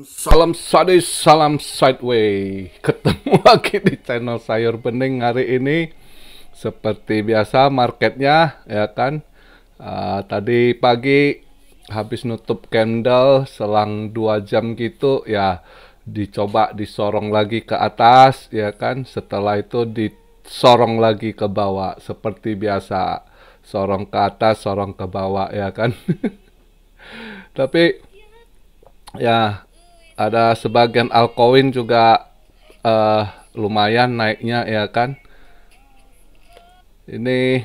Salam sadis, salam sideway. Ketemu lagi di channel Sayur Bening hari ini. Seperti biasa marketnya ya kan. Tadi pagi habis nutup candle selang 2 jam gitu ya, dicoba disorong lagi ke atas ya kan. Setelah itu disorong lagi ke bawah seperti biasa. Sorong ke atas, sorong ke bawah ya kan. Tapi ya, ada sebagian altcoin juga lumayan naiknya ya kan. Ini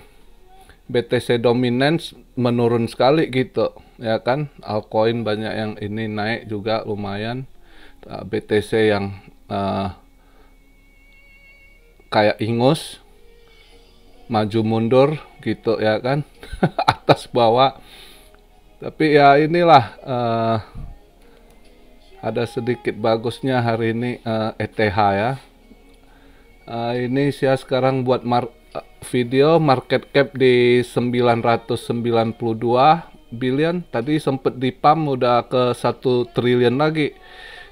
BTC Dominance menurun sekali gitu ya kan. Altcoin banyak yang ini naik juga lumayan. BTC yang kayak ingus maju mundur gitu ya kan. Atas bawah. Tapi ya inilah ada sedikit bagusnya hari ini ETH ya. Ini saya sekarang buat video market cap di 992 billion. Tadi sempet dipam udah ke 1 triliun lagi.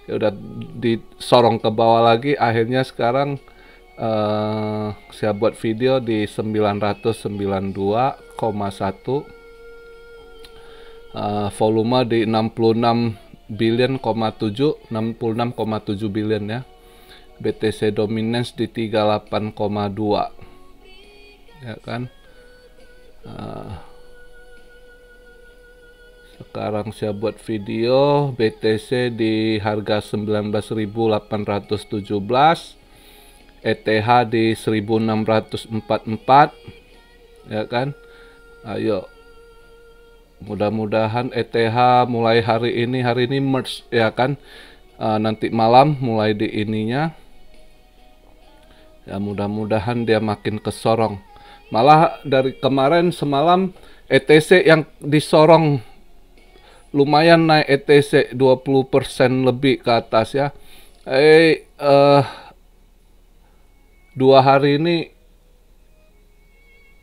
Ya udah disorong ke bawah lagi. Akhirnya sekarang saya buat video di 992,1. Volume di 66,7 billion ya. BTC Dominance di 38,2 ya kan. Sekarang saya buat video BTC di harga 19.817, ETH di 1644 ya kan. Ayo, mudah-mudahan ETH mulai hari ini merge ya kan. Nanti malam mulai di ininya ya, mudah-mudahan dia makin kesorong. Malah dari kemarin semalam ETC yang disorong lumayan naik, ETC 20% lebih ke atas ya. 2 hari ini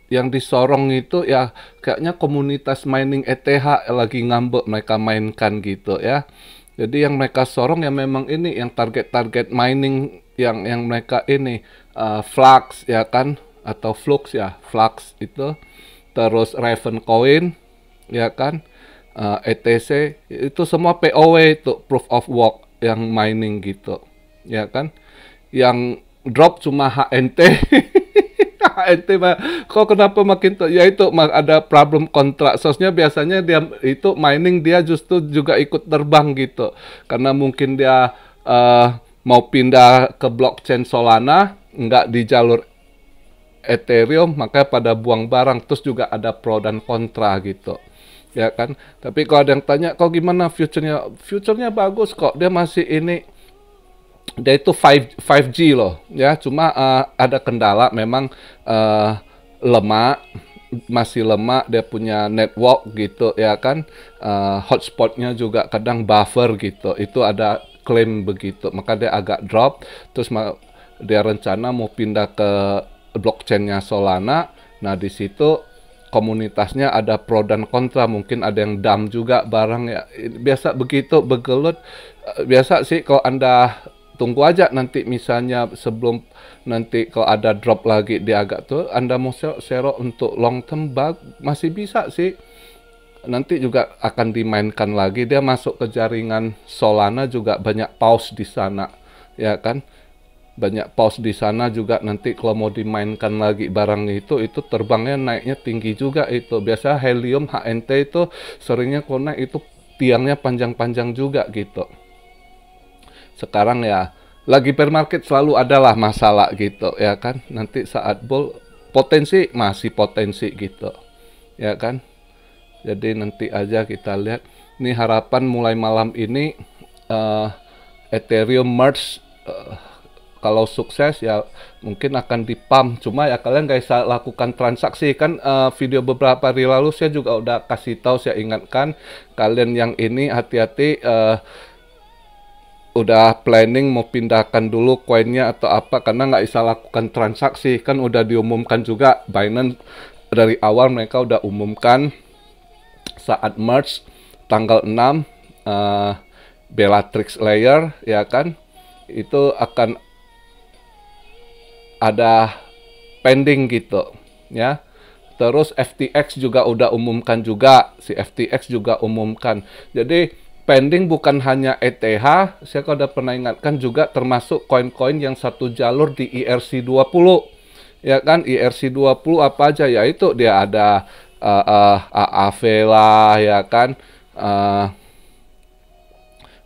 yang disorong itu ya kayaknya komunitas mining ETH lagi ngambek mereka mainkan gitu ya. Jadi yang mereka sorong ya memang ini yang target-target mining yang mereka ini Flux ya kan, atau Flux ya, Flux itu, terus Raven Coin ya kan, ETC itu semua POW itu proof of work yang mining gitu ya kan. Yang drop cuma HNT. HNT kok kenapa makin ya itu ada problem kontrak. Soalnya biasanya dia itu mining dia justru juga ikut terbang gitu. Karena mungkin dia mau pindah ke blockchain Solana, nggak di jalur Ethereum, makanya pada buang barang. Terus juga ada pro dan kontra gitu ya kan. Tapi kalau ada yang tanya kok gimana future-nya, future-nya bagus kok, dia masih ini, dia itu 5G loh ya, cuma ada kendala memang, lemah, masih lemah dia punya network gitu ya kan. Hotspotnya juga kadang buffer gitu, itu ada klaim begitu, maka dia agak drop. Terus dia rencana mau pindah ke blockchainnya Solana. Nah di situ komunitasnya ada pro dan kontra, mungkin ada yang dump juga barang ya, biasa begitu bergelut. Biasa sih kalau Anda tunggu aja nanti, misalnya sebelum nanti kalau ada drop lagi dia agak tuh, Anda mau share untuk long term masih bisa sih. Nanti juga akan dimainkan lagi, dia masuk ke jaringan Solana juga banyak pause di sana ya kan. Banyak pause di sana juga, nanti kalau mau dimainkan lagi barang itu terbangnya naiknya tinggi juga itu. Biasa helium HNT itu seringnya kalau naik itu tiangnya panjang-panjang juga gitu. Sekarang ya lagi bear market selalu adalah masalah gitu ya kan. Nanti saat bull potensi, masih potensi gitu ya kan. Jadi nanti aja kita lihat. Ini harapan mulai malam ini Ethereum merge, kalau sukses ya mungkin akan dipump. Cuma ya kalian gak bisa lakukan transaksi kan. Video beberapa hari lalu saya juga udah kasih tahu, saya ingatkan kalian yang ini hati-hati, udah planning mau pindahkan dulu koinnya atau apa, karena nggak bisa lakukan transaksi kan. Udah diumumkan juga Binance dari awal, mereka udah umumkan saat merge tanggal 6 Bellatrix layer, ya kan, itu akan ada pending gitu ya. Terus FTX juga udah umumkan juga, si FTX juga umumkan. Jadi pending bukan hanya ETH, saya udah pernah ingatkan juga termasuk koin-koin yang satu jalur di ERC20. Ya kan, ERC20 apa aja ya, itu dia ada AAV lah, ya kan,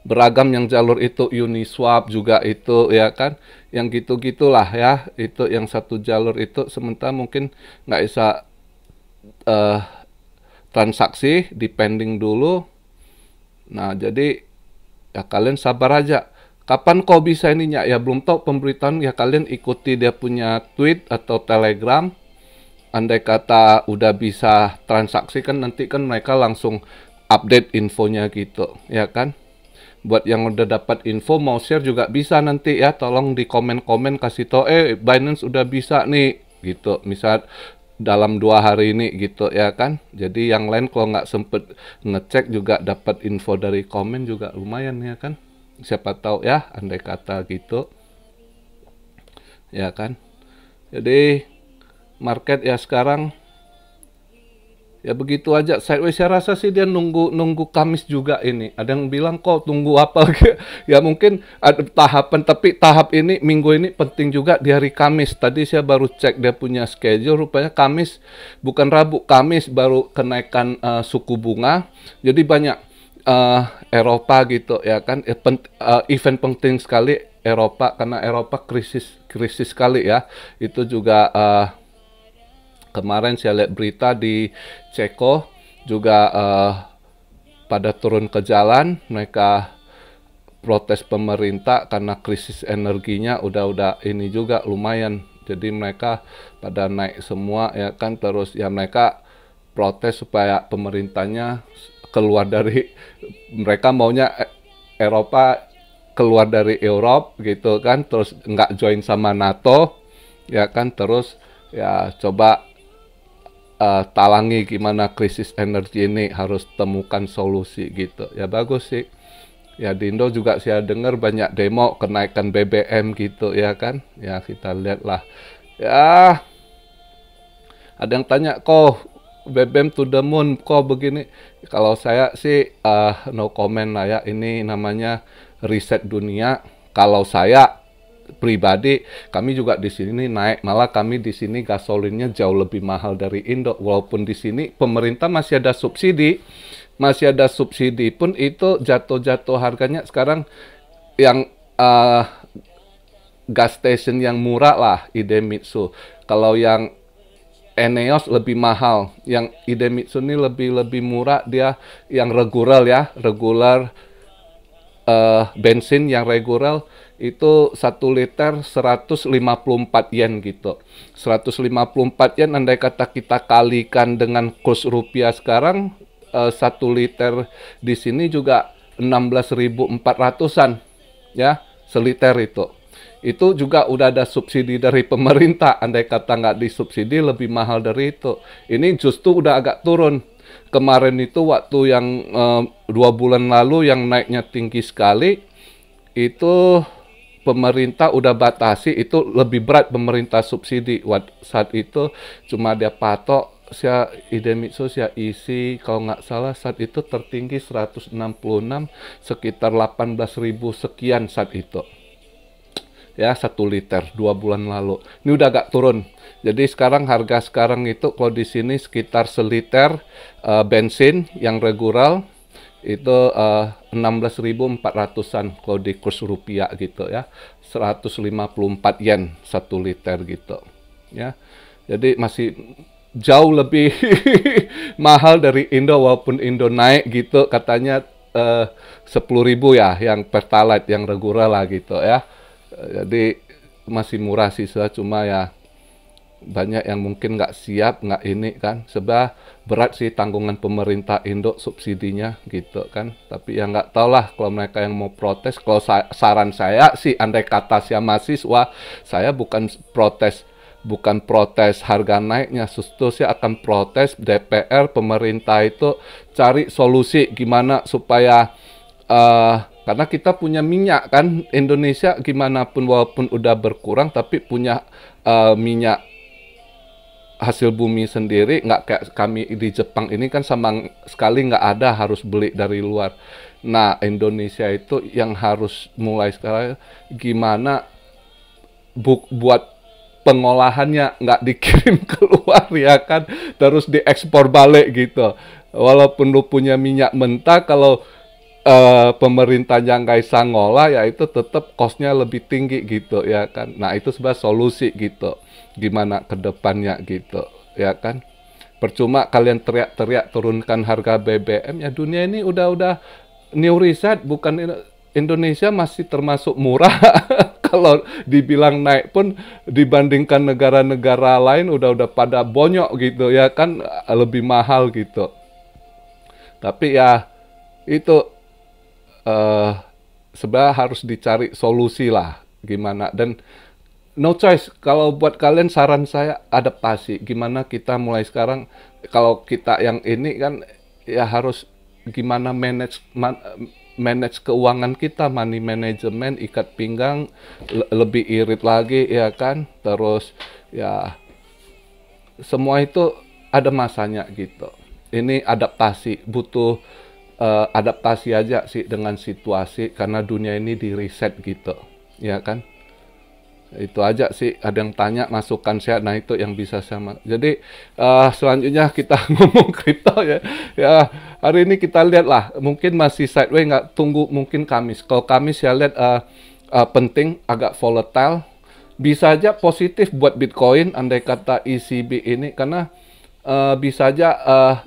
beragam yang jalur itu, Uniswap juga itu, ya kan, yang gitu-gitulah ya, itu yang satu jalur itu. Sementara mungkin nggak bisa transaksi, depending dulu. Nah, jadi ya kalian sabar aja. Kapan kau bisa ininya? Ya belum tahu pemberitahuan, ya kalian ikuti dia punya tweet atau telegram. Andai kata udah bisa transaksi kan nanti kan mereka langsung update infonya gitu, ya kan. Buat yang udah dapat info mau share juga bisa nanti ya, tolong di komen-komen kasih tau, Binance udah bisa nih gitu, misal dalam 2 hari ini gitu, ya kan. Jadi yang lain kalau nggak sempet ngecek juga dapat info dari komen juga lumayan, ya kan, siapa tahu ya, andai kata gitu, ya kan. Jadi market ya sekarang ya begitu aja sideways. Saya rasa sih dia nunggu Kamis juga ini. Ada yang bilang kok tunggu apa? Ya mungkin ada tahapan, tapi tahap ini minggu ini penting juga di hari Kamis. Tadi saya baru cek dia punya schedule, rupanya Kamis, bukan Rabu, Kamis baru kenaikan suku bunga. Jadi banyak Eropa gitu, ya kan, event penting sekali Eropa, karena Eropa krisis sekali ya. Itu juga kemarin saya lihat berita di Ceko juga pada turun ke jalan, mereka protes pemerintah karena krisis energinya udah ini juga lumayan. Jadi mereka pada naik semua, ya kan, terus ya mereka protes supaya pemerintahnya keluar dari, mereka maunya Eropa keluar dari Eropa gitu kan, terus nggak join sama NATO, ya kan, terus ya coba talangi gimana krisis energi ini, harus temukan solusi gitu. Ya bagus sih. Ya di Indo juga saya dengar banyak demo kenaikan BBM gitu, ya kan. Ya kita lihat lah. Ya ada yang tanya kok BBM to the moon kok begini. Kalau saya sih no comment lah ya. Ini namanya riset dunia. Kalau saya pribadi, kami juga di sini naik, malah kami di sini gasolinnya jauh lebih mahal dari Indo. Walaupun di sini pemerintah masih ada subsidi pun itu jatuh harganya sekarang yang gas station yang murah lah Idemitsu. Kalau yang Eneos lebih mahal, yang Idemitsu ini lebih murah, dia yang regular bensin yang regular itu 1 liter 154 yen gitu. 154 yen andai kata kita kalikan dengan kurs rupiah sekarang, 1 liter di sini juga 16.400-an ya, seliter itu. Itu juga udah ada subsidi dari pemerintah. Andai kata nggak disubsidi lebih mahal dari itu. Ini justru udah agak turun. Kemarin itu waktu yang 2 bulan lalu yang naiknya tinggi sekali, itu pemerintah udah batasi, itu lebih berat pemerintah subsidi. Saat itu cuma dia patok, saya Idemitsu saya isi kalau nggak salah saat itu tertinggi 166, sekitar 18.000 sekian saat itu. Ya 1 liter 2 bulan lalu. Ini udah agak turun. Jadi sekarang harga sekarang itu kalau di sini sekitar seliter bensin yang regular itu 16.400-an kalau di kurs rupiah gitu ya. 154 yen 1 liter gitu. Ya. Jadi masih jauh lebih mahal dari Indo, walaupun Indo naik gitu katanya 10.000 ya yang Pertalite yang regular lah gitu ya. Jadi masih murah sih, cuma ya banyak yang mungkin nggak siap, nggak ini kan, sebab berat sih tanggungan pemerintah Indo subsidinya gitu kan. Tapi ya nggak tau lah kalau mereka yang mau protes. Kalau saran saya sih, andai kata saya mahasiswa, saya bukan protes harga naiknya, justru saya akan protes DPR, pemerintah itu cari solusi gimana supaya Karena kita punya minyak kan, Indonesia gimana pun walaupun udah berkurang tapi punya minyak hasil bumi sendiri, nggak kayak kami di Jepang ini kan sama sekali nggak ada, harus beli dari luar. Nah, Indonesia itu yang harus mulai sekarang gimana buat pengolahannya nggak dikirim keluar ya kan, terus diekspor balik gitu. Walaupun lu punya minyak mentah, kalau pemerintah yang nggak bisa ngolah ya itu tetap cost-nya lebih tinggi gitu ya kan. Nah itu sebenarnya solusi gitu, gimana ke depannya gitu ya kan. Percuma kalian teriak-teriak turunkan harga BBM, ya dunia ini udah new reset, bukan Indonesia masih termasuk murah. Kalau dibilang naik pun dibandingkan negara-negara lain udah pada bonyok gitu ya kan, lebih mahal gitu. Tapi ya itu eh sebenarnya harus dicari solusi lah gimana, dan no choice. Kalau buat kalian saran saya adaptasi. Gimana kita mulai sekarang, kalau kita yang ini kan ya harus gimana manage keuangan kita, money management, ikat pinggang, lebih irit lagi ya kan. Terus ya semua itu ada masanya gitu. Ini adaptasi, butuh adaptasi aja sih dengan situasi, karena dunia ini di reset gitu ya kan. Itu aja sih, ada yang tanya masukan saya, nah itu yang bisa sama. Jadi selanjutnya kita ngomong kripto ya. Ya hari ini kita lihat lah, mungkin masih sideways, nggak, tunggu mungkin Kamis. Kalau Kamis saya lihat penting, agak volatile, bisa aja positif buat Bitcoin andai kata ECB ini, karena bisa aja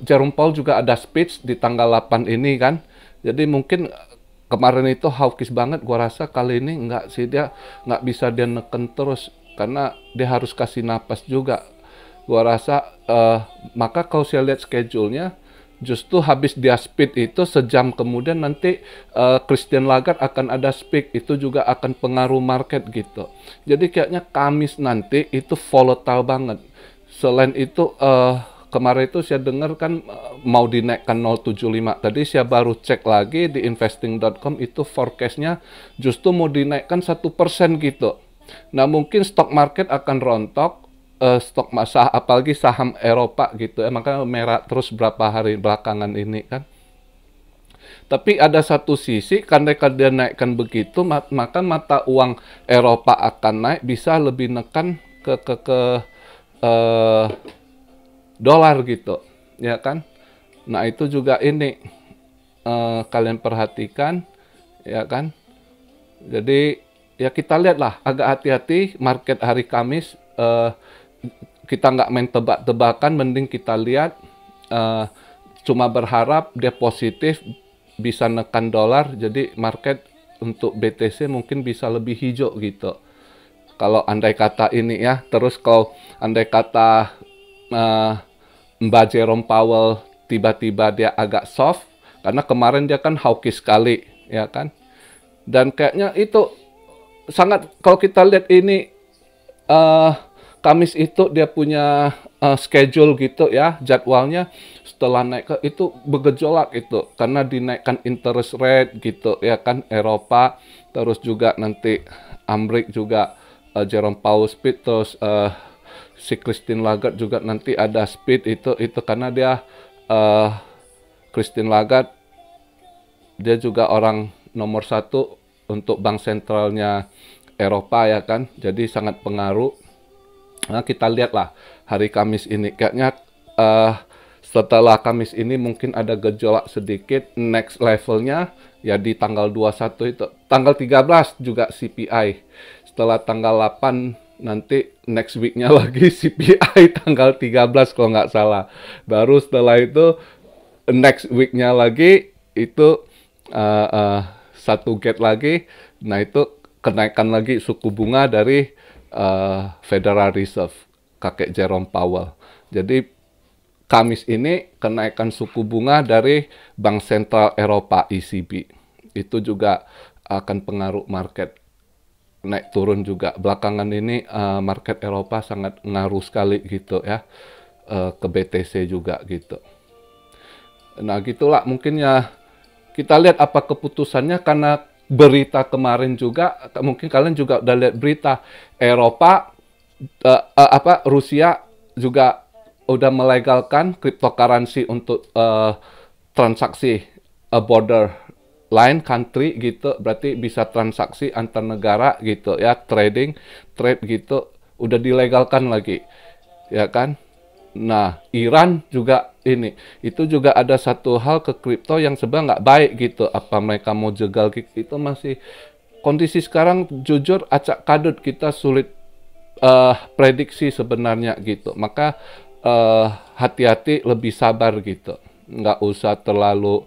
Jerome Powell juga ada speech di tanggal 8 ini kan. Jadi mungkin kemarin itu hawkish banget, gua rasa kali ini nggak sih, dia nggak bisa dia neken terus, karena dia harus kasih napas juga. Gua rasa maka kalau saya lihat schedule-nya, justru habis dia speak itu sejam kemudian nanti Christine Lagarde akan ada speak, itu juga akan pengaruh market gitu. Jadi kayaknya Kamis nanti itu volatile banget. Selain itu kemarin itu saya dengar kan mau dinaikkan 0,75. Tadi saya baru cek lagi di investing.com, itu forecastnya justru mau dinaikkan 1% gitu. Nah mungkin stock market akan rontok, stok masa apalagi saham Eropa gitu ya, makanya merah terus berapa hari belakangan ini kan. Tapi ada satu sisi, karena dia naikkan begitu, maka mata uang Eropa akan naik, bisa lebih nekan ke dolar gitu ya kan. Nah itu juga ini kalian perhatikan ya kan. Jadi ya kita lihatlah, agak hati-hati market hari Kamis. Kita nggak main tebak-tebakan, mending kita lihat, cuma berharap dia positif bisa nekan dolar, jadi market untuk BTC mungkin bisa lebih hijau gitu. Kalau andai kata ini ya, terus kalau andai kata Mbak Jerome Powell tiba-tiba dia agak soft, karena kemarin dia kan hawkish sekali ya kan. Dan kayaknya itu sangat, kalau kita lihat ini Kamis itu dia punya schedule gitu ya, jadwalnya setelah naik ke itu bergejolak itu, karena dinaikkan interest rate gitu ya kan Eropa, terus juga nanti Amerika juga Jerome Powell speed, terus si Christine Lagarde juga nanti ada speed, itu karena dia Christine Lagarde dia juga orang nomor 1 untuk bank sentralnya Eropa ya kan, jadi sangat pengaruh. Nah kita lihatlah hari Kamis ini, kayaknya setelah Kamis ini mungkin ada gejolak sedikit. Next levelnya ya di tanggal 21 itu, tanggal 13 juga CPI, setelah tanggal 8 nanti next weeknya lagi CPI tanggal 13 kalau nggak salah. Baru setelah itu next weeknya lagi itu satu gate lagi. Nah itu kenaikan lagi suku bunga dari Federal Reserve, kakek Jerome Powell. Jadi Kamis ini kenaikan suku bunga dari Bank Sentral Eropa ECB. Itu juga akan pengaruh market. Naik turun juga. Belakangan ini market Eropa sangat ngaruh sekali gitu ya. Ke BTC juga gitu. Nah gitulah mungkin ya. Kita lihat apa keputusannya, karena berita kemarin juga, mungkin kalian juga udah lihat berita Eropa, Rusia juga udah melegalkan cryptocurrency untuk transaksi border line country gitu, berarti bisa transaksi antar negara gitu ya, trade gitu, udah dilegalkan lagi, ya kan? Nah, Iran juga itu juga ada satu hal ke kripto yang sebenarnya nggak baik gitu. Apa mereka mau jegal gitu, itu masih kondisi sekarang jujur acak kadut, kita sulit prediksi sebenarnya gitu. Maka hati-hati, lebih sabar gitu. Nggak usah terlalu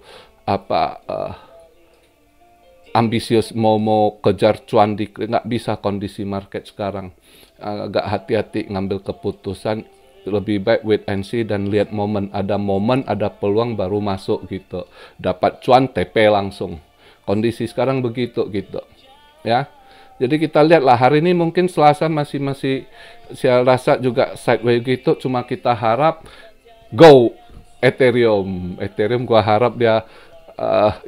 ambisius mau kejar cuan nggak bisa kondisi market sekarang. Agak hati-hati ngambil keputusan, lebih baik wait and see dan lihat momen, ada peluang baru masuk gitu, dapat cuan TP langsung. Kondisi sekarang begitu gitu ya. Jadi kita lihatlah hari ini, mungkin Selasa masih saya rasa juga sideways gitu, cuma kita harap go Ethereum gua harap dia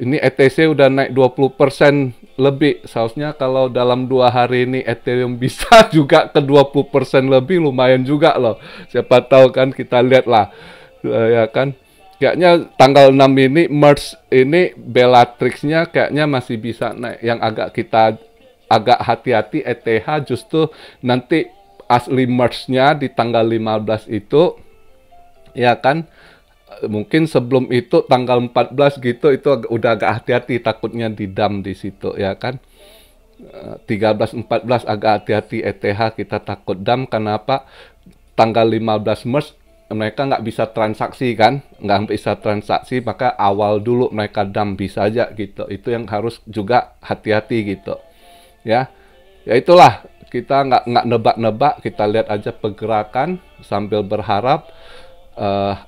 ini ETC udah naik 20% lebih. Seharusnya kalau dalam 2 hari ini Ethereum bisa juga ke 20% lebih, lumayan juga loh. Siapa tahu kan, kita lihat lah. Ya kan. Kayaknya tanggal 6 ini merge ini Bellatrix-nya kayaknya masih bisa naik. Yang agak hati-hati ETH justru nanti asli merge-nya di tanggal 15 itu, ya kan. Mungkin sebelum itu tanggal 14 gitu, itu udah agak hati-hati, takutnya didam di situ, ya kan. 13-14 agak hati-hati ETH, kita takut dam. Kenapa? Tanggal 15 Maret mereka nggak bisa transaksi kan, nggak bisa transaksi, maka awal dulu mereka dam bisa aja gitu. Itu yang harus juga hati-hati gitu, ya. Ya itulah, kita nggak nebak-nebak, kita lihat aja pergerakan sambil berharap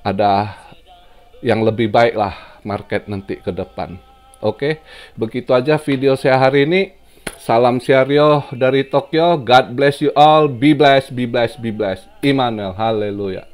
ada yang lebih baik lah market nanti ke depan. Oke, begitu aja video saya hari ini. Salam Syaryo dari Tokyo. God bless you all. Be blessed, be blessed, be blessed. Immanuel, haleluya.